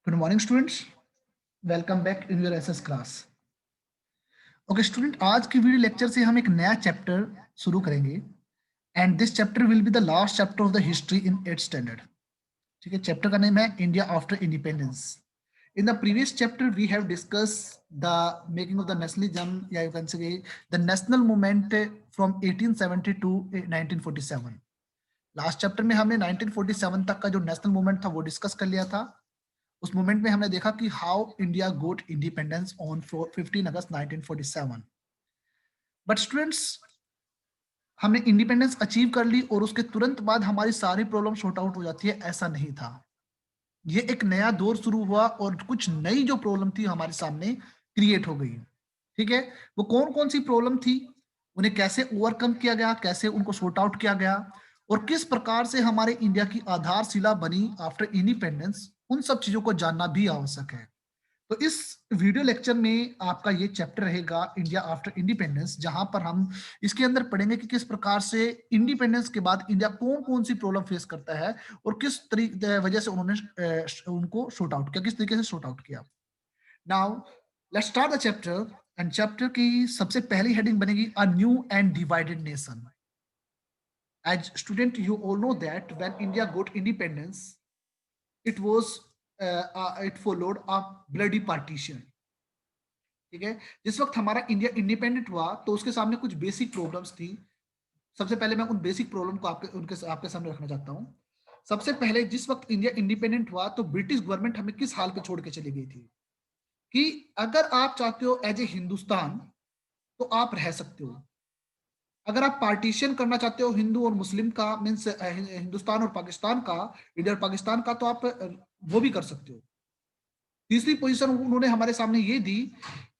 Good morning students, welcome back in your SS class. Okay student, आज की video lecture से हम एक नया चैप्टर शुरू करेंगे and this chapter will be the last chapter of the history in 8th standard. ठीक है, चैप्टर का नेम है India after independence. In the previous chapter we have discuss the making of the nationalism या you can say the national movement from 1870 to 1947। Last chapter में हमने 1947 तक का जो नेशनल मूवमेंट था वो डिस्कस कर लिया था। उस मोमेंट में हमने देखा कि how India got independence on 15 August 1947। But students, हमने इंडिपेंडेंस अचीव कर ली और उसके तुरंत बाद हमारी सारी प्रॉब्लम सॉर्ट आउट हो जाती है, ऐसा नहीं था। ये एक नया दौर शुरू हुआ और कुछ नई जो प्रॉब्लम थी हमारे सामने क्रिएट हो गई। ठीक है, वो कौन कौन सी प्रॉब्लम थी, उन्हें कैसे ओवरकम किया गया, कैसे उनको सॉर्ट आउट किया गया और किस प्रकार से हमारे इंडिया की आधारशिला बनी आफ्टर इंडिपेंडेंस, उन सब चीजों को जानना भी आवश्यक है। तो इस वीडियो लेक्चर में आपका ये चैप्टर रहेगा इंडिया आफ्टर इंडिपेंडेंस, जहां पर हम इसके अंदर पढ़ेंगे कि किस प्रकार से इंडिपेंडेंस के बाद इंडिया कौन कौन सी प्रॉब्लम फेस करता है और किस तरीके वजह से उन्होंने उनको शॉर्ट आउट किया, किस तरीके से शॉर्ट आउट किया। Now let's start the chapter. And chapter की सबसे पहली हेडिंग बनेगी a new and divided nation. As student you all know that when India got independence it was it followed a bloody partition। ठीक है, जिस वक्त हमारा इंडिया इंडिपेंडेंट हुआ तो उसके सामने कुछ बेसिक प्रॉब्लम्स थी। सबसे पहले मैं उन बेसिक प्रॉब्लम को आपके सामने रखना चाहता हूँ। सबसे पहले जिस वक्त इंडिया इंडिपेंडेंट हुआ तो ब्रिटिश गवर्नमेंट हमें किस हाल पे छोड़ के चली गई थी कि अगर आप चाहते हो एज ए हिंदुस्तान तो आप रह सकते हो, अगर आप पार्टीशन करना चाहते हो हिंदू और मुस्लिम का, मीन्स हिंदुस्तान और पाकिस्तान का, इंडिया और पाकिस्तान का, तो आप वो भी कर सकते हो। तीसरी पोजीशन उन्होंने हमारे सामने ये दी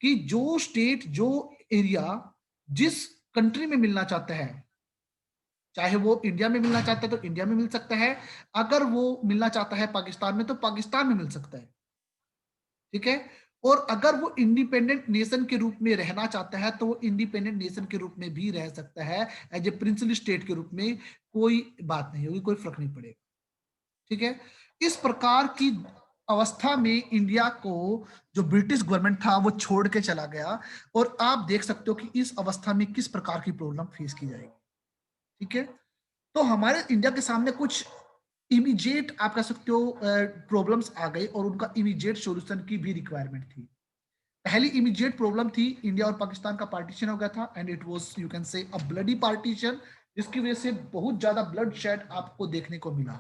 कि जो स्टेट, जो एरिया जिस कंट्री में मिलना चाहता है, चाहे वो इंडिया में मिलना चाहता है तो इंडिया में मिल सकता है, अगर वो मिलना चाहता है पाकिस्तान में तो पाकिस्तान में मिल सकता है। ठीक है, और अगर वो इंडिपेंडेंट नेशन के रूप में रहना चाहता है तो वो इंडिपेंडेंट नेशन के रूप में भी रह सकता है, एज ए प्रिंसली स्टेट के रूप में। कोई बात नहीं होगी, कोई फर्क नहीं पड़ेगा। ठीक है, इस प्रकार की अवस्था में इंडिया को जो ब्रिटिश गवर्नमेंट था वो छोड़ के चला गया और आप देख सकते हो कि इस अवस्था में किस प्रकार की प्रॉब्लम फेस की जाएगी। ठीक है, तो हमारे इंडिया के सामने कुछ इमीडिएट आप कह सकते हो प्रॉब्लम्स आ गई और उनका इमीडिएट सॉल्यूशन की भी रिक्वायरमेंट थी। पहली इमीडिएट प्रॉब्लम थी इंडिया और पाकिस्तान का पार्टीशन हो गया था and it was you can से अ ब्लडी पार्टीशन, जिसकी वजह से बहुत ज्यादा ब्लड शेड आपको देखने को मिला।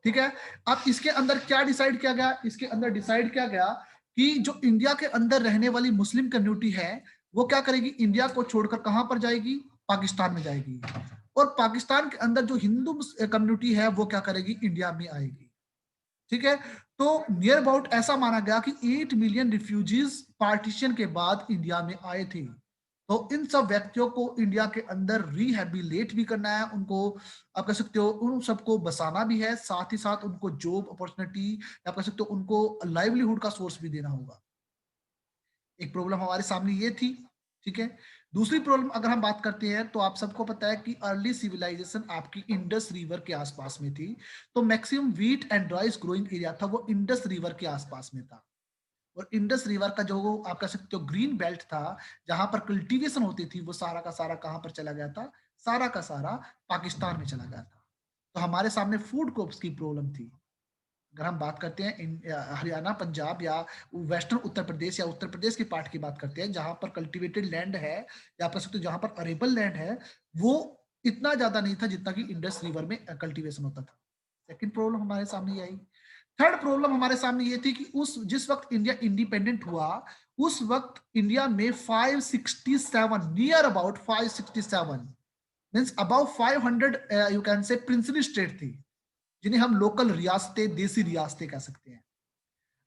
ठीक है, अब इसके अंदर क्या डिसाइड किया गया, इसके अंदर डिसाइड किया गया कि जो इंडिया के अंदर रहने वाली मुस्लिम कम्युनिटी है वो क्या करेगी, इंडिया को छोड़कर कहां पर जाएगी, पाकिस्तान में जाएगी, और पाकिस्तान के अंदर जो हिंदू कम्युनिटी है वो क्या करेगी, इंडिया में आएगी। ठीक है, तो नियर अबाउट ऐसा माना गया कि 8 मिलियन रिफ्यूजीज पार्टीशन के बाद इंडिया में आए थे। तो इन सब व्यक्तियों को इंडिया के अंदर रिहेबिलेट भी करना है, उनको आप कह सकते हो उन सबको बसाना भी है, साथ ही साथ उनको जॉब अपॉर्चुनिटी, आप कह सकते हो उनको लाइवलीहुड का सोर्स भी देना होगा। एक प्रॉब्लम हमारे सामने ये थी। ठीक है, दूसरी प्रॉब्लम अगर हम बात करते हैं तो आप सबको पता है कि अर्ली सिविलाइजेशन आपकी इंडस रिवर के आसपास में थी, तो maximum wheat and rice growing area था वो इंडस रिवर के आसपास में था। और इंडस रिवर का जो आप कह सकते हो ग्रीन बेल्ट था जहां पर कल्टीवेशन होती थी वो सारा का सारा कहां पर चला गया था, सारा का सारा पाकिस्तान में चला गया था। तो हमारे सामने फूड क्रॉप्स की प्रॉब्लम थी। अगर हम बात करते हैं हरियाणा, पंजाब या वेस्टर्न उत्तर प्रदेश या उत्तर प्रदेश के पार्ट की बात करते हैं जहां पर कल्टीवेटेड लैंड है या आप कह सकते हो जहां पर अरेबल लैंड है, वो इतना ज्यादा नहीं था जितना कि इंडस रिवर में कल्टीवेशन होता था। सेकंड प्रॉब्लम हमारे सामने आई। थर्ड प्रॉब्लम हमारे सामने ये थी कि उस जिस वक्त इंडिया इंडिपेंडेंट हुआ उस वक्त इंडिया में 567, near about 567 means about 500 you can say princely state थी, जिन्हें हम लोकल रियासतें, देसी रियासतें कह सकते हैं।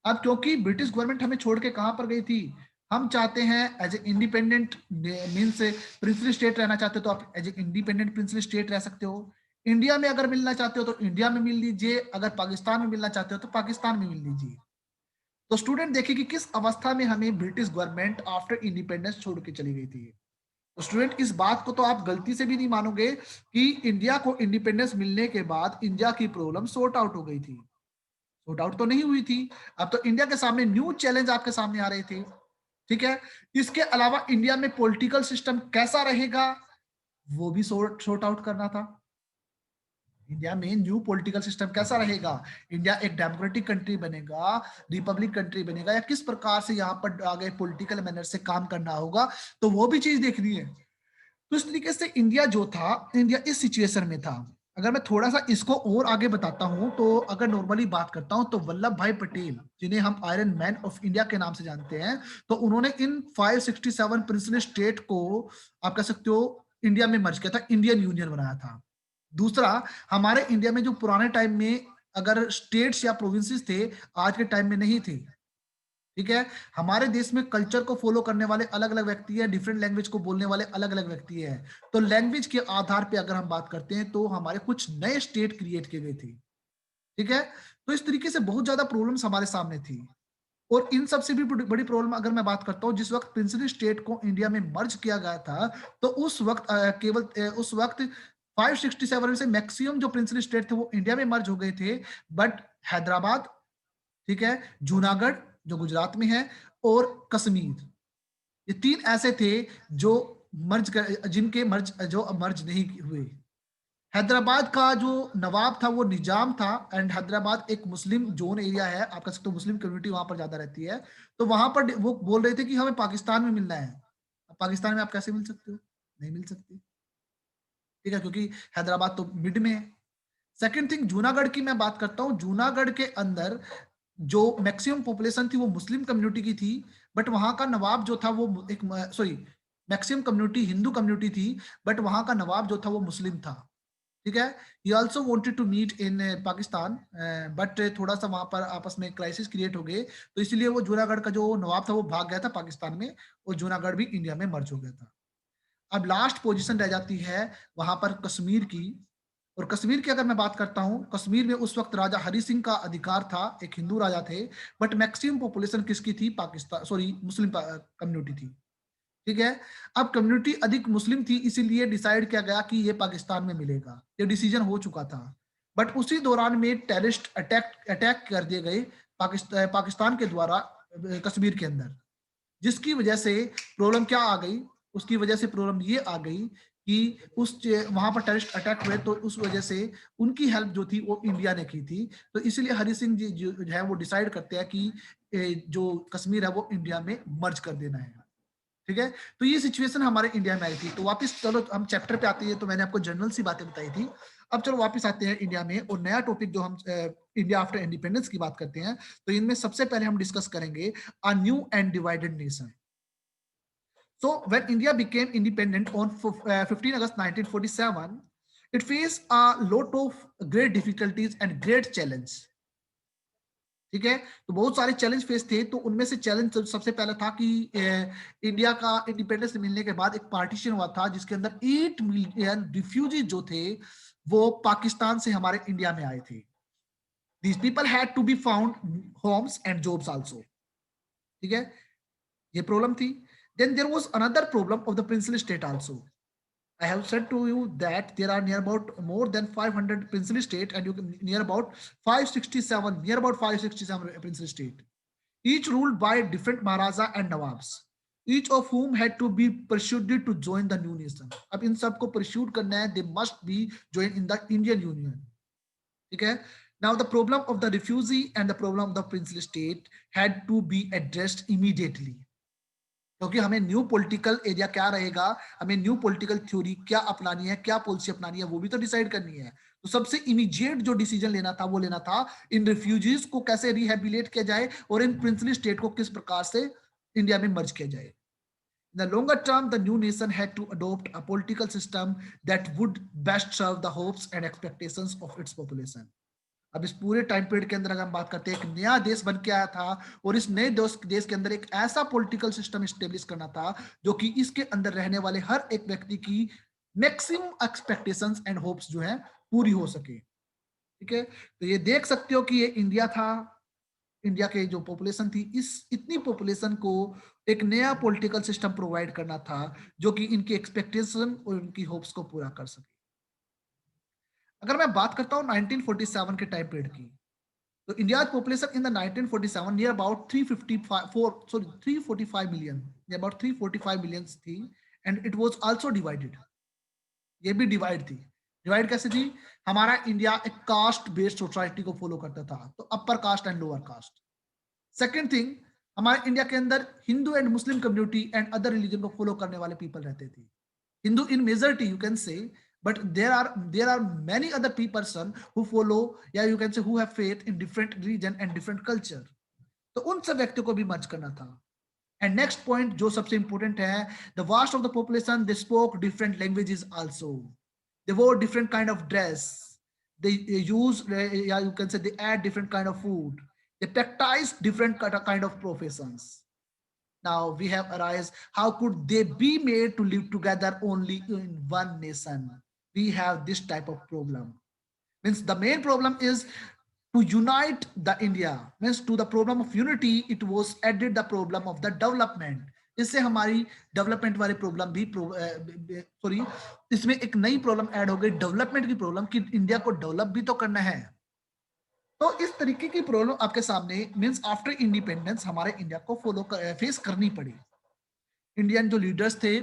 अब क्योंकि ब्रिटिश गवर्नमेंट हमें छोड़ के कहां पर गई थी, हम चाहते हैं as a independent means princely state रहना चाहते हो तो आप as a independent princely state रह सकते हो, इंडिया में अगर मिलना चाहते हो तो इंडिया में मिल लीजिए, अगर पाकिस्तान में मिलना चाहते हो तो पाकिस्तान में मिल लीजिए। तो स्टूडेंट देखिए कि किस अवस्था में हमें ब्रिटिश गवर्नमेंट आफ्टर इंडिपेंडेंस छोड़ के चली गई थी। तो स्टूडेंट इस बात को तो आप गलती से भी नहीं मानोगे कि इंडिया को इंडिपेंडेंस मिलने के बाद इंडिया की प्रॉब्लम सॉर्ट आउट हो गई थी। सॉर्ट आउट तो नहीं हुई थी। अब तो इंडिया के सामने न्यू चैलेंज आपके सामने आ रहे थे, ठीक है। इसके अलावा इंडिया में पॉलिटिकल सिस्टम कैसा रहेगा वो भी सॉर्ट आउट करना था। इंडिया में न्यू पॉलिटिकल सिस्टम कैसा रहेगा, इंडिया एक डेमोक्रेटिक कंट्री बनेगा, रिपब्लिक कंट्री बनेगा, या किस प्रकार से यहाँ पर आगे पॉलिटिकल मैनर से काम करना होगा, तो वो भी चीज देखनी है। तो इस तरीके से इंडिया जो था, इंडिया इस सिचुएशन में था। अगर मैं थोड़ा सा इसको और आगे बताता हूं, तो अगर नॉर्मली बात करता हूं, तो वल्लभ भाई पटेल, जिन्हें हम आयरन मैन ऑफ इंडिया के नाम से जानते हैं, तो उन्होंने इन 567 प्रिंसिपल स्टेट को, आप कह सकते हो, इंडिया में मर्ज किया था, इंडियन यूनियन बनाया था। दूसरा, हमारे इंडिया में जो पुराने टाइम में अगर स्टेट्स या प्रोविंसेस थे, आज के टाइम में नहीं थे, ठीक है। हमारे देश में कल्चर को फॉलो करने वाले अलग अलग व्यक्ति है, डिफरेंट लैंग्वेज को बोलने वाले अलग अलग व्यक्ति है। तो लैंग्वेज के आधार पे अगर हम बात करते हैं, तो हमारे कुछ नए स्टेट क्रिएट किए गए थे, ठीक है। तो इस तरीके से बहुत ज्यादा प्रॉब्लम्स हमारे सामने थी। और इन सबसे भी बड़ी प्रॉब्लम अगर मैं बात करता हूँ, जिस वक्त प्रिंसिपल स्टेट को इंडिया में मर्ज किया गया था, तो उस वक्त केवल उस वक्त 567 में से मैक्सिमम जो प्रिंसिपल स्टेट थे वो इंडिया में मर्ज हो गए थे। बट हैदराबाद, ठीक है, जूनागढ़ जो गुजरात में है, और कश्मीर, ये तीन ऐसे थे जो जिनके मर्ज नहीं हुए। हैदराबाद का जो नवाब था वो निजाम था, एंड हैदराबाद एक मुस्लिम जोन एरिया है, आप कह सकते हो मुस्लिम कम्युनिटी वहां पर ज्यादा रहती है। तो वहां पर वो बोल रहे थे कि हमें पाकिस्तान में मिलना है। अब पाकिस्तान में आप कैसे मिल सकते हो, नहीं मिल सकते, ठीक है, क्योंकि हैदराबाद तो मिड में है। सेकंड थिंग, जूनागढ़ की मैं बात करता हूँ। जूनागढ़ के अंदर जो मैक्सिमम पॉपुलेशन थी वो मुस्लिम कम्युनिटी की थी, बट वहां का नवाब जो था वो एक, sorry, maximum community Hindu community थी, बट वहां का नवाब जो था वो मुस्लिम था, ठीक है। He also wanted to meet in Pakistan, but थोड़ा सा वहां पर आपस में क्राइसिस क्रिएट हो गए, तो इसलिए वो जूनागढ़ का जो नवाब था वो भाग गया था पाकिस्तान में, और जूनागढ़ भी इंडिया में मर्ज हो गया था। अब लास्ट पोजीशन रह जाती है वहां पर कश्मीर की। और कश्मीर की अगर मैं बात करता हूं, कश्मीर में उस वक्त राजा हरि सिंह का अधिकार था, एक हिंदू राजा थे, बट मैक्सिमम पॉपुलेशन किसकी थी, पाकिस्तान, सॉरी, मुस्लिम कम्युनिटी थी, ठीक है। अब कम्युनिटी अधिक मुस्लिम थी, इसीलिए डिसाइड किया गया कि ये पाकिस्तान में मिलेगा, ये डिसीजन हो चुका था। बट उसी दौरान में टेररिस्ट अटैक अटैक कर दिए गए पाकिस्तान के द्वारा कश्मीर के अंदर, जिसकी वजह से प्रॉब्लम क्या आ गई, उसकी वजह से प्रॉब्लम ये आ गई कि उस वहां पर टेररिस्ट अटैक हुए, तो उस वजह से उनकी हेल्प जो थी वो इंडिया ने की थी। तो इसलिए हरि सिंह जी जो है वो डिसाइड करते हैं कि जो कश्मीर है वो इंडिया में मर्ज कर देना है, ठीक है। तो ये सिचुएशन हमारे इंडिया में आई थी। तो वापस चलो हम चैप्टर पे आते हैं। तो मैंने आपको जनरल सी बातें बताई थी। अब चलो वापस आते हैं इंडिया में, और नया टॉपिक जो हम इंडिया आफ्टर इंडिपेंडेंस की बात करते हैं। तो इनमें सबसे पहले हम डिस्कस करेंगे अ new and divided nation. So when India became independent on 15 August 1947, it faced a lot of great difficulties and great challenge. ठीक है, तो बहुत सारे चैलेंज फेस थे। तो उनमें से चैलेंज सबसे पहला था कि इंडिया का इंडिपेंडेंस मिलने के बाद एक पार्टीशन हुआ था, जिसके अंदर 8 मिलियन रिफ्यूजी जो थे वो पाकिस्तान से हमारे इंडिया में आए थे। These people had to be found homes and jobs also, ठीक है, ये प्रॉब्लम थी। Then there was another problem of the princely state also. I have said to you that there are near about more than 500 princely state, and you can near about 567 princely state, each ruled by different maharaja and nawabs, each of whom had to be persuaded to join the new nation. अब इन सबको persuade करना है, they must be joined in the Indian Union, ठीक है। Now the problem of the refugee and the problem of the princely state had to be addressed immediately, क्योंकि हमें new political area क्या रहेगा, हमें न्यू पॉलिटिकल थ्योरी क्या अपनानी है, क्या पॉलिसी अपनानी है, वो भी तो डिसाइड करनी है। तो सबसे इमीडिएट जो डिसीजन लेना था वो लेना था इन रिफ्यूजीज को कैसे रिहेबिलिटेट किया जाए, और इन प्रिंसली स्टेट को किस प्रकार से इंडिया में मर्ज किया जाए। In the longer term, the new nation had to adopt a political system that would best serve the hopes and expectations of its population. अब इस पूरे टाइम पीरियड के अंदर अगर हम बात करते हैं, एक नया देश बन के आया था, और इस नए देश के अंदर एक ऐसा पॉलिटिकल सिस्टम स्टेब्लिश करना था जो कि इसके अंदर रहने वाले हर एक व्यक्ति की मैक्सिमम एक्सपेक्टेशंस एंड होप्स जो है पूरी हो सके, ठीक है। तो ये देख सकते हो कि ये इंडिया था। इंडिया के जो पॉपुलेशन थी, इस इतनी पॉपुलेशन को एक नया पॉलिटिकल सिस्टम प्रोवाइड करना था जो कि इनकी एक्सपेक्टेशन और इनकी होप्स को पूरा कर सके। अगर मैं बात करता हूँ 1947 के टाइम पीरियड की, तो India population in the 1947 near about 345 million, near about 345 million थी, and it was also divided, ये भी डिवाइड थी। डिवाइड कैसे थी? हमारा इंडिया एक कास्ट बेस्ड सोसाइटी को फॉलो करता था, तो upper caste and lower caste. Second thing, हमारे इंडिया के अंदर Hindu and Muslim community and other religion को फॉलो करने वाले पीपल रहते थे। Hindu in majority you can say, but there are many other people who follow, yeah, you can say, who have faith in different religion and different culture. तो उन सब व्यक्तियों को भी मर्ज करना था। एंड नेक्स्ट पॉइंट जो सबसे इंपॉर्टेंट है, the vast of the population they spoke different languages also, they wore different kind of dress, they use, yeah, you can say, they add different kind of food, they practice different kind of professions. Now we have arise, how could they be made to live together only in one nation? We have this type of problem. Means the main problem is to unite the India, means to the problem of unity it was added the problem of the development. इससे हमारी development वाले problem भी sorry इसमें एक नई problem add हो गई, development की प्रॉब्लम, कि इंडिया को डेवलप भी तो करना है। तो इस तरीके की प्रॉब्लम आपके सामने, मींस आफ्टर इंडिपेंडेंस हमारे इंडिया को फेस करनी पड़ी। इंडियन जो लीडर्स थे,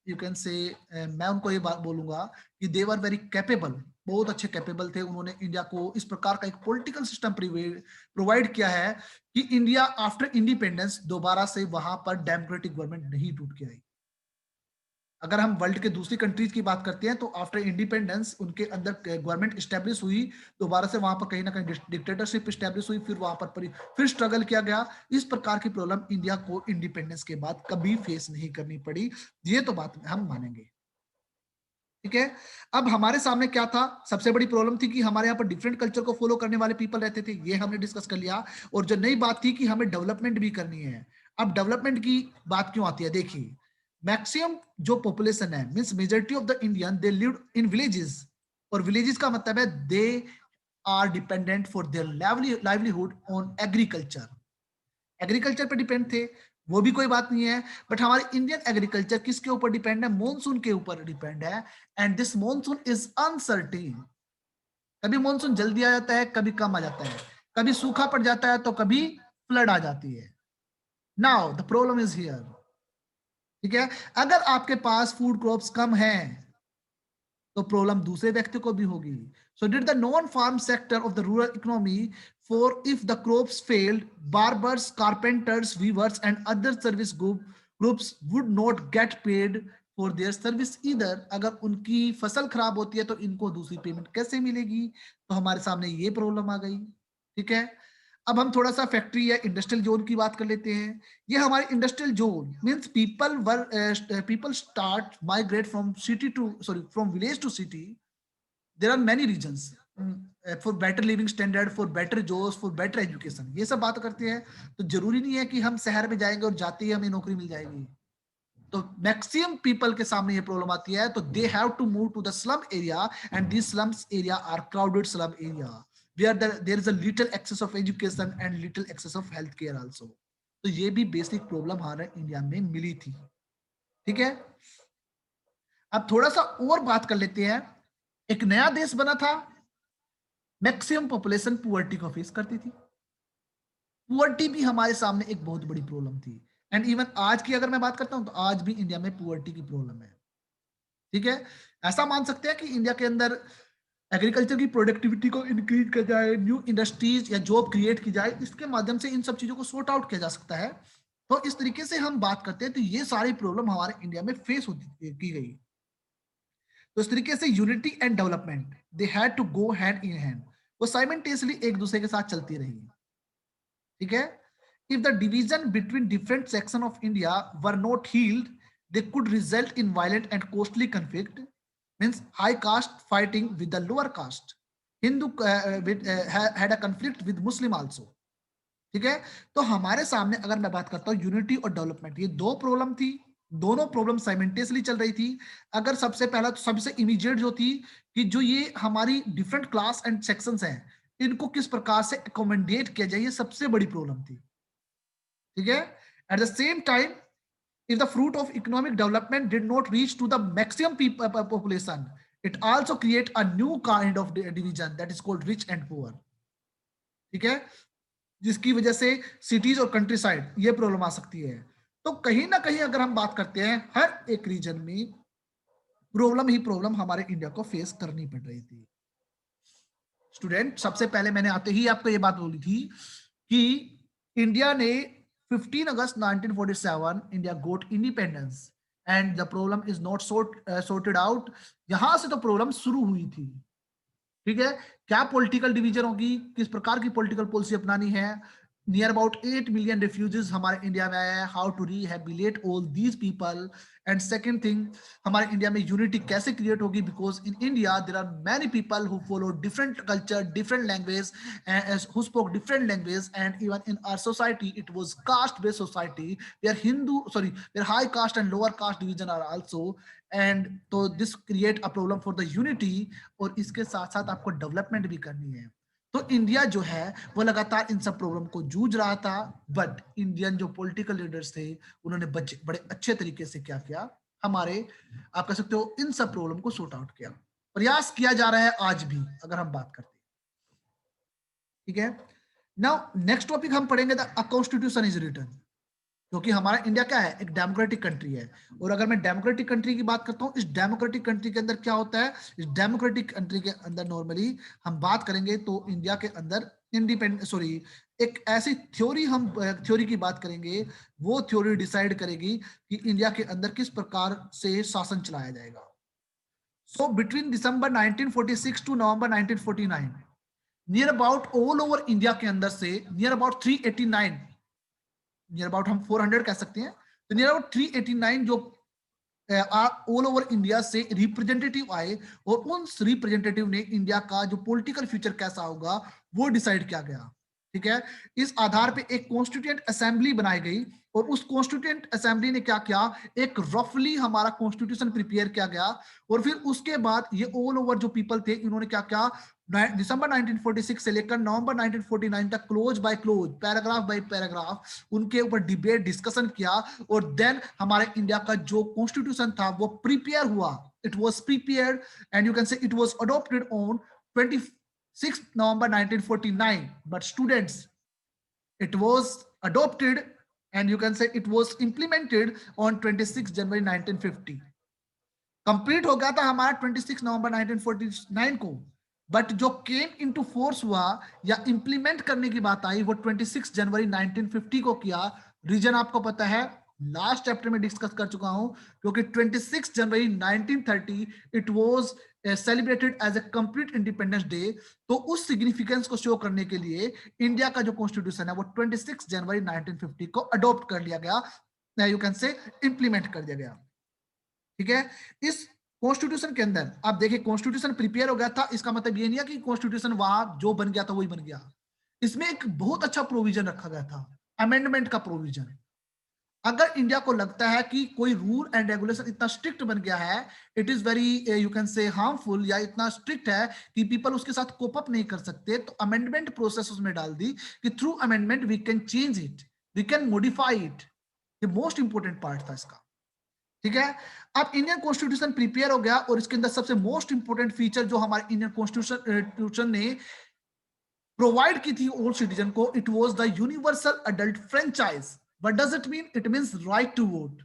यू कैन से, मैं उनको ये बात बोलूंगा कि दे वर वेरी कैपेबल, बहुत अच्छे कैपेबल थे। उन्होंने इंडिया को इस प्रकार का एक पॉलिटिकल सिस्टम प्रोवाइड किया है कि इंडिया आफ्टर इंडिपेंडेंस दोबारा से वहां पर डेमोक्रेटिक गवर्नमेंट नहीं टूट के आई। अगर हम वर्ल्ड के दूसरी कंट्रीज की बात करते हैं तो आफ्टर इंडिपेंडेंस उनके अंदर गवर्नमेंट स्टैब्लिश हुई, दोबारा से वहां पर कहीं ना कहीं डिक्टेटरशिप स्टैब्लिश हुई, फिर वहां पर फिर स्ट्रगल किया गया। इस प्रकार की प्रॉब्लम इंडिया को इंडिपेंडेंस के बाद कभी फेस नहीं करनी पड़ी, ये तो बात हम मानेंगे। ठीक है, अब हमारे सामने क्या था? सबसे बड़ी प्रॉब्लम थी कि हमारे यहाँ पर डिफरेंट कल्चर को फॉलो करने वाले पीपल रहते थे, ये हमने डिस्कस कर लिया। और जो नई बात थी कि हमें डेवलपमेंट भी करनी है। अब डेवलपमेंट की बात क्यों आती है? देखिए, मैक्सिमम जो पॉपुलेशन है, means majority of the Indian, they live in villages, और विलेजेस का मतलब है they are dependent for their livelihood on agriculture. Agriculture पर डिपेंड थे, वो भी कोई बात नहीं है, बट हमारे इंडियन एग्रीकल्चर किसके ऊपर डिपेंड है? मॉनसून के ऊपर डिपेंड है। And this monsoon is uncertain, कभी मॉनसून जल्दी आ जाता है, कभी कम आ जाता है, कभी सूखा पड़ जाता है तो कभी फ्लड आ जाती है। Now the problem is here. ठीक है, अगर आपके पास फूड क्रॉप्स कम है तो प्रॉब्लम दूसरे व्यक्ति को भी होगी। So did the non farm sector of the rural economy, for if the crops failed, barbers, carpenters, weavers and other service groups would not get paid for their service either. अगर उनकी फसल खराब होती है तो इनको दूसरी पेमेंट कैसे मिलेगी? तो हमारे सामने ये प्रॉब्लम आ गई। ठीक है, अब हम थोड़ा सा फैक्ट्री या इंडस्ट्रियल जोन की बात कर लेते हैं। ये हमारे industrial zone means people start migrate from city to, sorry, from village to city. There are many reasons for better living standard, for better jobs, for better education, ये सब बात करते हैं। तो जरूरी नहीं है कि हम शहर में जाएंगे और जाते ही हमें नौकरी मिल जाएगी। तो मैक्सिमम पीपल के सामने ये प्रॉब्लम आती है, तो they have to move to the slum area, and this slums area are crowded slum area where there is a little access of education and little access of health care also. तो ये भी basic problem हमारे India में मिली थी। ठीक है, अब थोड़ा सा और बात कर लेते हैं। एक नया देश बना था, मैक्सिमम पॉपुलेशन पुअर्टी को फेस करती थी। पुअर्टी भी हमारे सामने एक बहुत बड़ी प्रॉब्लम थी। एंड इवन आज की अगर मैं बात करता हूं तो आज भी इंडिया में पुअर्टी की प्रॉब्लम है। ठीक है, ऐसा मान सकते हैं कि इंडिया के अंदर एग्रीकल्चर की प्रोडक्टिविटी को इंक्रीज किया जाए, न्यू इंडस्ट्रीज या जॉब क्रिएट की जाए, इसके माध्यम से इन सब चीजों को सॉर्ट आउट किया जा सकता है। तो इस तरीके से हम बात करते हैं तो ये सारी प्रॉब्लम हमारे इंडिया में फेस होती की गई। तो इस तरीके से unity and development they had to go hand in hand, वो साइमल्टेनियसली एक दूसरे के साथ चलती रही। ठीक है, if the division between different section of India were not healed, they could result in violent and costly conflict, means high caste fighting with the lower caste. Hindu had a conflict with Muslim also. ठीक है, तो हमारे सामने अगर मैं बात करता हूँ यूनिटी और डेवलपमेंट, ये दो प्रॉब्लम थी, दोनों प्रॉब्लम साइमल्टेनियसली चल रही थी। अगर सबसे पहला तो सबसे इमीडिएट जो थी कि जो ये हमारी डिफरेंट क्लास एंड सेक्शंस हैं, इनको किस प्रकार से अकोमोडेट किया जाए, ये सबसे बड़ी प्रॉब्लम थी। ठीक है, at the same time, if the fruit of economic development did not reach to the maximum population, it also create a new kind of division that is called rich and poor. ठीक है, जिसकी वजह से cities और country side ये problem आ सकती है। तो कहीं ना कहीं अगर हम बात करते हैं, हर एक रीजन में प्रॉब्लम ही प्रॉब्लम हमारे इंडिया को फेस करनी पड़ रही थी। स्टूडेंट, सबसे पहले मैंने आते ही आपको ये बात बोली थी कि इंडिया ने 15 अगस्त 1947 India got independence and the problem is not sorted out. यहां से तो प्रॉब्लम शुरू हुई थी। ठीक है, क्या पॉलिटिकल डिवीजन होगी, किस प्रकार की पॉलिटिकल पॉलिसी अपनानी है, नियर अबाउट 8 मिलियन रिफ्यूजीज हमारे इंडिया में आए हैं, how to rehabilitate all these people, and second thing, हमारे इंडिया में यूनिटी कैसे क्रिएट होगी, because in India there are many people who follow different culture, different language, who spoke different language, and even in our society it was caste based society where where high caste and lower caste division are also, and तो this create a problem for the unity, और इसके साथ साथ आपको development भी करनी है। तो इंडिया जो है वो लगातार इन सब प्रॉब्लम को जूझ रहा था, बट इंडियन जो पॉलिटिकल लीडर्स थे उन्होंने बड़े अच्छे तरीके से क्या किया, हमारे, आप कह सकते हो, इन सब प्रॉब्लम को सॉर्ट आउट किया। प्रयास किया जा रहा है आज भी, अगर हम बात करते हैं। ठीक है, नाउ नेक्स्ट टॉपिक हम पढ़ेंगे, द कॉन्स्टिट्यूशन इज रिटन, क्योंकि हमारा इंडिया क्या है, एक डेमोक्रेटिक कंट्री है। और अगर मैं डेमोक्रेटिक कंट्री की बात करता हूँ, इस डेमोक्रेटिक कंट्री के अंदर क्या होता है, इस डेमोक्रेटिक कंट्री के अंदर नॉर्मली हम बात करेंगे तो इंडिया के अंदर एक ऐसी थ्योरी, हम थ्योरी की बात करेंगे, वो थ्योरी डिसाइड करेगी कि इंडिया के अंदर किस प्रकार से शासन चलाया जाएगा। So between December 1946 to November 1949, near about all over India के अंदर से नियर अबाउट 389, नियर अबाउट हम 400 कह सकते हैं, तो नियर अबाउट 389 जो ऑल ओवर इंडिया से रिप्रेजेंटेटिव आए, और उन रिप्रेजेंटेटिव ने इंडिया का जो पॉलिटिकल फ्यूचर कैसा होगा वो डिसाइड किया गया। ठीक है, इस आधार पे एक कॉन्स्टिट्यूएंट असेंबली बनाई गई, और उस कॉन्स्टिट्यूएंट असेंबली ने क्या किया, एक रफली हमारा कॉन्स्टिट्यूशन प्रिपेयर किया गया, और फिर उसके बाद ये ऑल ओवर जो पीपल थे इन्होंने क्या किया, दिसंबर 1946 से लेकर नवंबर 1949 तक close by close, paragraph by paragraph उनके ऊपर डिबेट डिस्कशन किया, और देन हमारे इंडिया का जो कॉन्स्टिट्यूशन था वो प्रिपेयर हुआ, it was prepared, and you can से it was adopted on 26 November 1949, but students, it was adopted, and you can say it was implemented on 26 January 1950। Complete हो गया था हमारा 26 नवंबर 1949 को, बट जो केम इनटू फोर्स हुआ या इंप्लीमेंट करने की बात आई वो 26 जनवरी 1950 को किया। रीजन आपको पता है, लास्ट चैप्टर में डिस्कस कर चुका हूं, क्योंकि 26 जनवरी 1930 it was celebrated as a complete independence day. तो उस सिग्निफिकेंस को शो करने के लिए इंडिया का जो कॉन्स्टिट्यूशन है वो 26 जनवरी 1950 को अडॉप्ट कर लिया गया, यू कैन से इंप्लीमेंट कर दिया गया। ठीक है, इस कॉन्स्टिट्यूशन के अंदर आप देखिए, कॉन्स्टिट्यूशन प्रिपेयर हो गया था, इसका मतलब ये नहीं है कि कॉन्स्टिट्यूशन वहां जो बन गया था वही बन गया। इसमें एक बहुत अच्छा प्रोविजन रखा गया था, अमेंडमेंट का प्रोविजन। अगर इंडिया को लगता है कि कोई रूल एंड रेगुलेशन इतना स्ट्रिक्ट बन गया है, it is very you can से हार्मफुल, या इतना स्ट्रिक्ट है कि पीपल उसके साथ कोप अप नहीं कर सकते, तो अमेंडमेंट प्रोसेस उसमें डाल दी कि through amendment we can change it, we can modify it. ये मोस्ट इंपोर्टेंट पार्ट था इसका। ठीक है, अब इंडियन कॉन्स्टिट्यूशन प्रिपेयर हो गया, और इसके अंदर सबसे मोस्ट इंपोर्टेंट फीचर जो हमारे इंडियन कॉन्स्टिट्यूशन ने प्रोवाइड की थी ऑल सिटीजन को, it was the universal adult franchise. What does it mean? It means right to vote.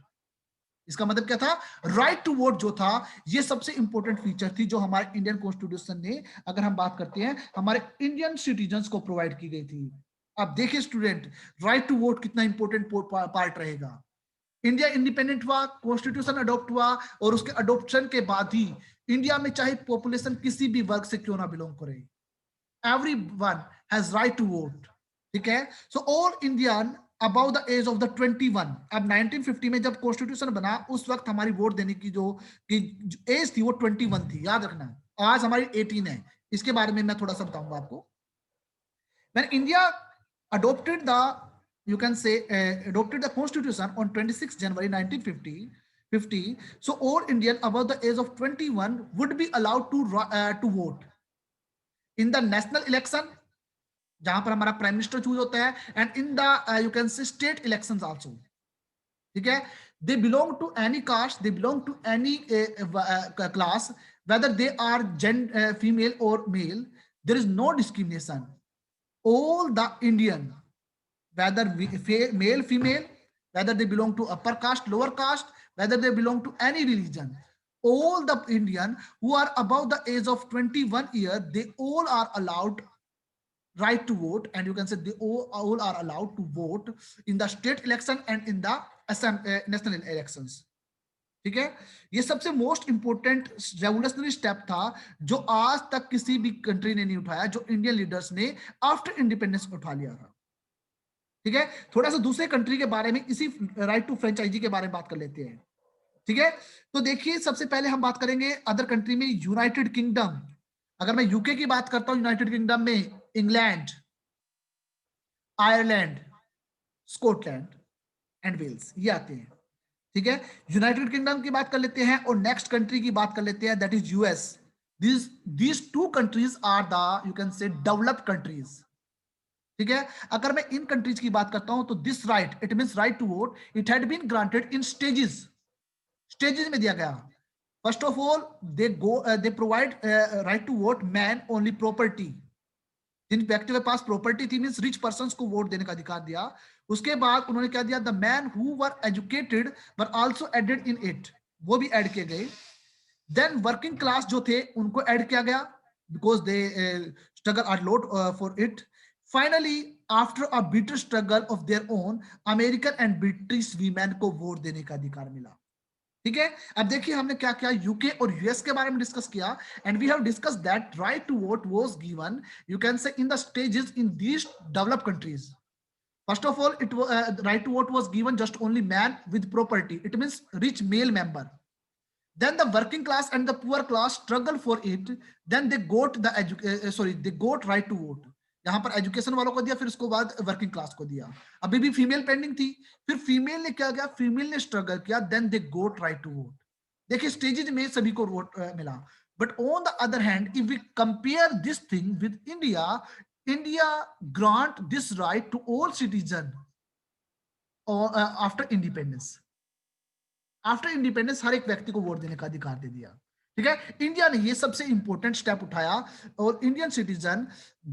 इसका मतलब क्या था? राइट टू वोट जो था, ये सबसे इंपॉर्टेंट फीचर थी जो हमारे इंडियन कॉन्स्टिट्यूशन ने, अगर हम बात करते हैं, हमारे इंडियन सिटीजन्स को प्रोवाइड की गई थी। अब देखिए स्टूडेंट, राइट टू वोट कितना इंपॉर्टेंट पार्ट रहेगा। इंडिया इंडिपेंडेंट हुआ, कॉन्स्टिट्यूशन अडॉप्ट हुआ, और उसके अडॉप्शन के बाद ही इंडिया में चाहे पॉपुलेशन किसी भी वर्ग से क्यों ना बिलोंग करे, everyone has right to vote। ठीक है, so all Indian above the age of the 21। अब 1950 में जब कॉन्स्टिट्यूशन बना, उस वक्त हमारी वोट देने की जो एज थी वो 21 थी, याद रखना। आज हमारी 18 है, इसके बारे में मैं थोड़ा सा बताऊंगा आपको। When India adopted the, you can say, adopted the constitution on 26 January 1950, so all Indian above the age of 21 would be allowed to vote in the national election, जहां पर हमारा प्राइम मिनिस्टर चूज होता है, and in the you can say state elections also. ठीक है, they belong to any caste, they belong to any class, whether they are female और male, there is no discrimination। all the Indian, whether male, female, whether they belong to upper caste, lower caste, whether they belong to any religion, all the Indian who are above the age of 21 years, they all are allowed right to vote, and you can say they all are allowed to vote in the state election and in the national elections. ठीक है, ये सबसे most important revolutionary step था जो आज तक किसी भी कंट्री ने नहीं उठाया, जो इंडियन लीडर्स ने आफ्टर इंडिपेंडेंस उठा लिया था। ठीक है, थोड़ा सा दूसरे कंट्री के बारे में, इसी राइट टू फ्रेंचाइजी के बारे में बात कर लेते हैं। ठीक है, तो देखिए सबसे पहले हम बात करेंगे अदर कंट्री में, यूनाइटेड किंगडम। अगर मैं यूके की बात करता हूं, यूनाइटेड किंगडम में England, Ireland, Scotland and Wales, ये आते हैं। ठीक है, यूनाइटेड किंगडम की बात कर लेते हैं और नेक्स्ट कंट्री की बात कर लेते हैं, that is US. these two countries are the, you can say, developed countries. ठीक है, अगर मैं इन कंट्रीज की बात करता हूं तो this right, it means right to vote, it had been granted in stages. Stages में दिया गया। First of all they provide right to vote man only property, जिन व्यक्ति के पास प्रॉपर्टी थी, मींस रिच पर्संस को वोट देने का अधिकार दिया। उसके बाद उन्होंने क्या दिया, the man who were educated were also added in it, वो भी ऐड किए गए। देन वर्किंग क्लास जो थे उनको ऐड किया गया, because they struggle a lot for it. Finally after a bitter struggle of their own, American and British women को वोट देने का अधिकार मिला। ठीक है, अब देखिए हमने क्या किया, यूके और यूएस के बारे में डिस्कस किया, and we have discuss that right to vote was given, you can say, in the stages in these developed countries. First of all, right to vote was given just only man with property. It means rich male member. Then the working class and the poor class struggle for it. Then they got they got right to vote. यहाँ पर education वालों को दिया, फिर उसके बाद working class को दिया। अभी भी फीमेल पेंडिंग थी, फिर फीमेल ने क्या किया, फीमेल ने स्ट्रगल किया, then they got right to vote. देखिए स्टेजेस में सभी को वोट मिला। But on the other hand, if we compare this thing with India, India grant this right to all citizen after independence. After independence हर एक व्यक्ति को vote देने का अधिकार दे दिया। ठीक है, इंडिया ने ये सबसे इंपॉर्टेंट स्टेप उठाया, और Indian citizen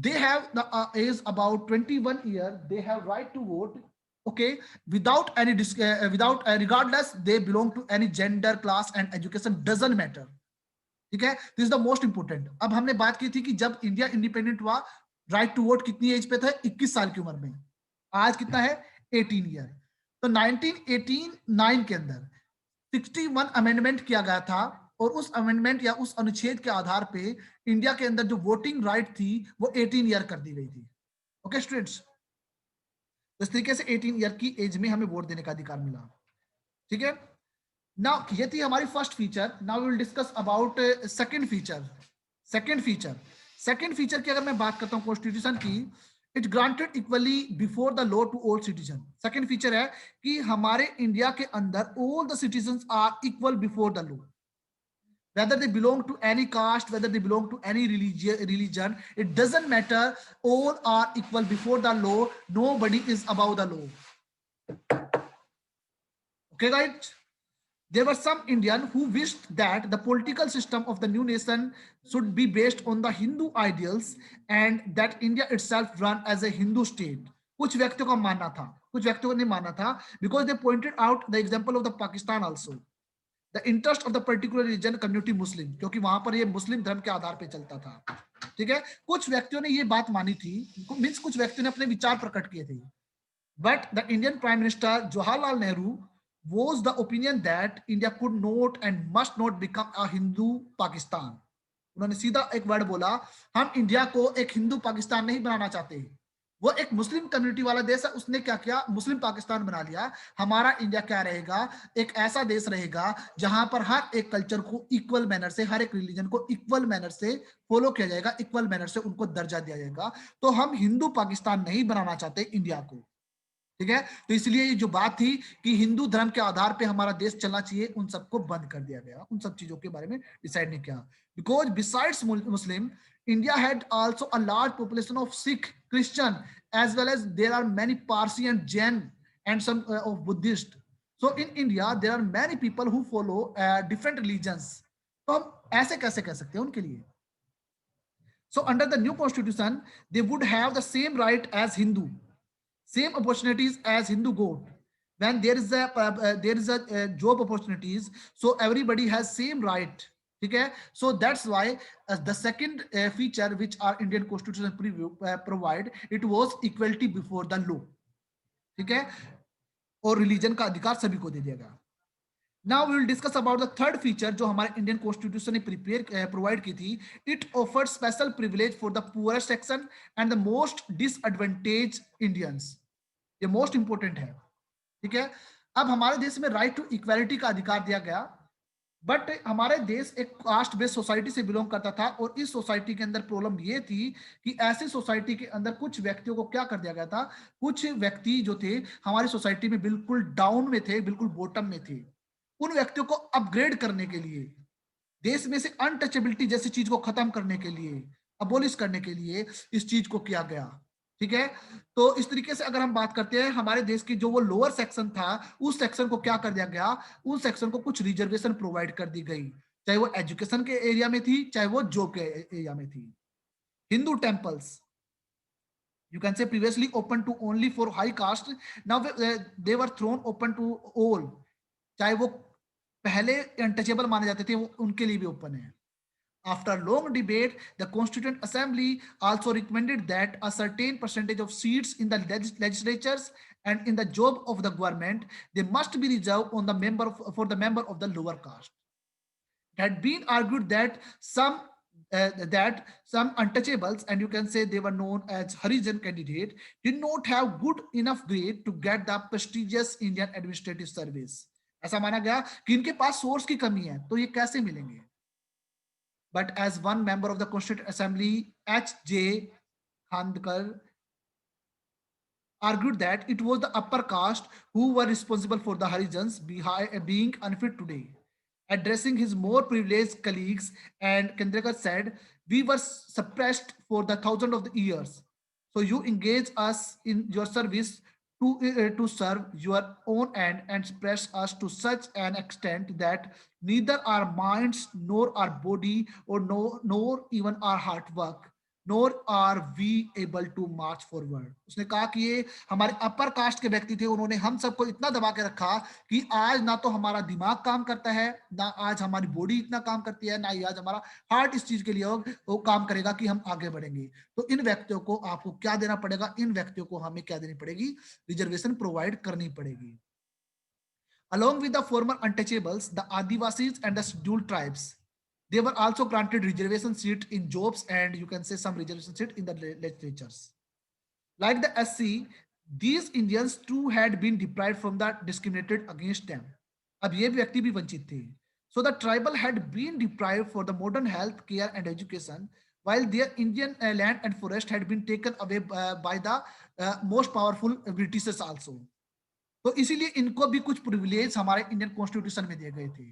they have the age about 21 year, they have right to vote, okay, without any without regardless they belong to any gender, class and education, doesn't matter. ठीक है, this is the most important. अब हमने बात की थी कि जब India independent हुआ, राइट टू वोट कितनी एज पे था, 21 साल की उम्र में। आज कितना है, 18 ईयर। तो 1989 के अंदर 61 अमेंडमेंट किया गया था, और उस अमेंडमेंट या उस अनुच्छेद के आधार पे इंडिया के अंदर जो वोटिंग राइट थी वो 18 ईयर कर दी गई थी। ओके स्टूडेंट्स, इस तरीके से 18 ईयर की एज में हमें वोट देने का अधिकार मिला। ठीक है, नाउ ये थी हमारी first feature. Now we will discuss about second feature. Second feature की अगर मैं बात करता हूं कॉन्स्टिट्यूशन की, it granted equally before the law to all citizen. Second feature है कि हमारे इंडिया के अंदर all the citizens are equal before the law, whether they belong to any caste, whether they belong to any religion, it doesn't matter, all are equal before the law, nobody is above the law. Okay guys, there were some Indians who wished that the political system of the new nation should be based on the Hindu ideals and that India itself run as a Hindu state. कुछ व्यक्तियों का मानना था, कुछ व्यक्तियों को नहीं मानना था, because they pointed out the example of the Pakistan also, the interest of the particular religion community Muslim, क्योंकि वहां पर ये मुस्लिम धर्म के आधार पे चलता था। ठीक है, कुछ व्यक्तियों ने ये बात मानी थी, मीन्स कुछ व्यक्तियों ने अपने विचार प्रकट किए थे, but the Indian prime minister Jawaharlal Nehru was the opinion that India could not and must not become a Hindu Pakistan. उन्होंने सीधा एक वर्ड बोला, हम इंडिया को एक हिंदू पाकिस्तान नहीं बनाना चाहते, वो एक मुस्लिम कम्युनिटी वाला देश है, उसने क्या किया, मुस्लिम पाकिस्तान बना लिया। हमारा इंडिया क्या रहेगा, एक ऐसा देश रहेगा जहां पर हर एक कल्चर को इक्वल मैनर से, हर एक रिलीजन को इक्वल मैनर से फॉलो किया जाएगा, इक्वल मैनर से उनको दर्जा दिया जाएगा। तो हम हिंदू पाकिस्तान नहीं बनाना चाहते इंडिया को। ठीक है, तो इसलिए ये जो बात थी कि हिंदू धर्म के आधार पे हमारा देश चलना चाहिए, उन सबको बंद कर दिया गया, उन सब चीजों के बारे में डिसाइड नहीं किया। Because besides Muslim, India had also a large population of Sikh, Christian, as well as there are many Parsi and Jain and some of Buddhist. So in India there are many people who follow different religions. तो हम ऐसे कैसे कह सकते हैं उनके लिए। So under the new constitution, they would have the same right as Hindu, same opportunities as Hindu got. When there is a job opportunities, so everybody has same right. Okay, so that's why the second feature which our Indian constitution provide, it was equality before the law. ठीक है, और religion का अधिकार सभी को दे दिया गया. Now we will discuss about the third feature जो हमारे इंडियन कॉन्स्टिट्यूशन ने प्रोवाइड की थी. It offered special privilege for the poor section and the most disadvantage Indians. ये मोस्ट इंपोर्टेंट है. ठीक है, अब हमारे देश में राइट टू इक्वालिटी का अधिकार दिया गया, बट हमारे देश एक कास्ट बेस्ड सोसाइटी से बिलोंग करता था, और इस सोसाइटी के अंदर प्रॉब्लम ये थी कि ऐसी सोसाइटी के अंदर कुछ व्यक्तियों को क्या कर दिया गया था, कुछ व्यक्ति जो थे हमारी सोसाइटी में बिल्कुल डाउन में थे, बिल्कुल बॉटम में थे. उन व्यक्तियों को अपग्रेड करने के लिए, देश में से अनटचेबिलिटी जैसी चीज को खत्म करने के लिए, अबोलिश करने के लिए इस चीज को किया गया. ठीक है, तो इस तरीके से अगर हम बात करते हैं, हमारे देश की जो वो लोअर सेक्शन था, उस सेक्शन को क्या कर दिया गया, उस सेक्शन को कुछ रिजर्वेशन प्रोवाइड कर दी गई, चाहे वो एजुकेशन के एरिया में थी, चाहे वो जॉब के एरिया में थी. Hindu temples, you can say previously open to only for high caste, now they were thrown open to all. चाहे वो पहले अनटचेबल माने जाते थे, वो उनके लिए भी ओपन है. After long debate, the Constituent Assembly also recommended that a certain percentage of seats in the legislatures and in the job of the government, they must be reserved on the for the member of the lower caste. It had been argued that some untouchables, and you can say they were known as Harijan candidate, did not have good enough grade to get the prestigious Indian administrative service. ऐसा माना गया कि इनके पास source की कमी है, तो ये कैसे मिलेंगे. But as one member of the Constituent Assembly, H.J. Khandkar, argued that it was the upper caste who were responsible for the Harijans being unfit today. Addressing his more privileged colleagues, and Khandkar said, "We were suppressed for the thousands of the years. So you engage us in your service to serve your own end and suppress us to such an extent that neither our minds nor our body or nor even our heart work, nor are we able to march forward." उसने कहा कि ये हमारे upper caste के व्यक्ति थे, उन्होंने हम सबको इतना दबा के रखा कि आज ना तो हमारा दिमाग काम करता है, ना आज हमारी बॉडी इतना काम करती है, ना ही आज हमारा हार्ट इस चीज के लिए वो काम करेगा कि हम आगे बढ़ेंगे. तो इन व्यक्तियों को आपको क्या देना पड़ेगा, इन व्यक्तियों को हमें क्या देनी पड़ेगी, रिजर्वेशन प्रोवाइड करनी पड़ेगी. Along with the former untouchables, the Adivasis and the scheduled tribes, they were also granted reservation seat in jobs, and you can say some reservation seat in the legislatures. Like the SC, these Indians too had been deprived from the discriminated against them. अब ये व्यक्ति भी वंचित थे. So the tribal had been deprived for the modern health care and education, while their Indian land and forest had been taken away by the most powerful Britishers also. तो इसीलिए इनको भी कुछ प्रिविलेज हमारे इंडियन कॉन्स्टिट्यूशन में दिए गए थे.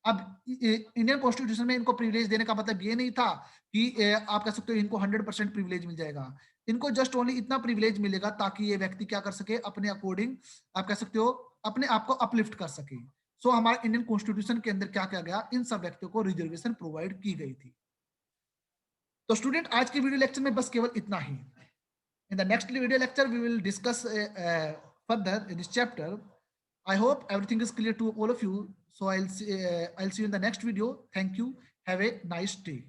अब इंडियन कॉन्स्टिट्यूशन में इनको प्रिविलेज देने का मतलब ये नहीं था कि आप कह सकते हो इनको 100% प्रिविलेज मिल जाएगा. इनको जस्ट ओनली इतना प्रिविलेज मिलेगा ताकि ये व्यक्ति क्या कर सके, अपने अकॉर्डिंग आप कह सकते हो अपने आप को अपलिफ्ट कर सके. सो हमारे इंडियन कॉन्स्टिट्यूशन के अंदर क्या किया गया, इन सब व्यक्तियों को रिजर्वेशन प्रोवाइड की गई थी. तो स्टूडेंट आज के वीडियो लेक्चर में बस केवल इतना ही. In the next video lecture we will discuss further in this chapter. I hope everything is clear to all of you. So I'll see you in the next video. Thank you. Have a nice day.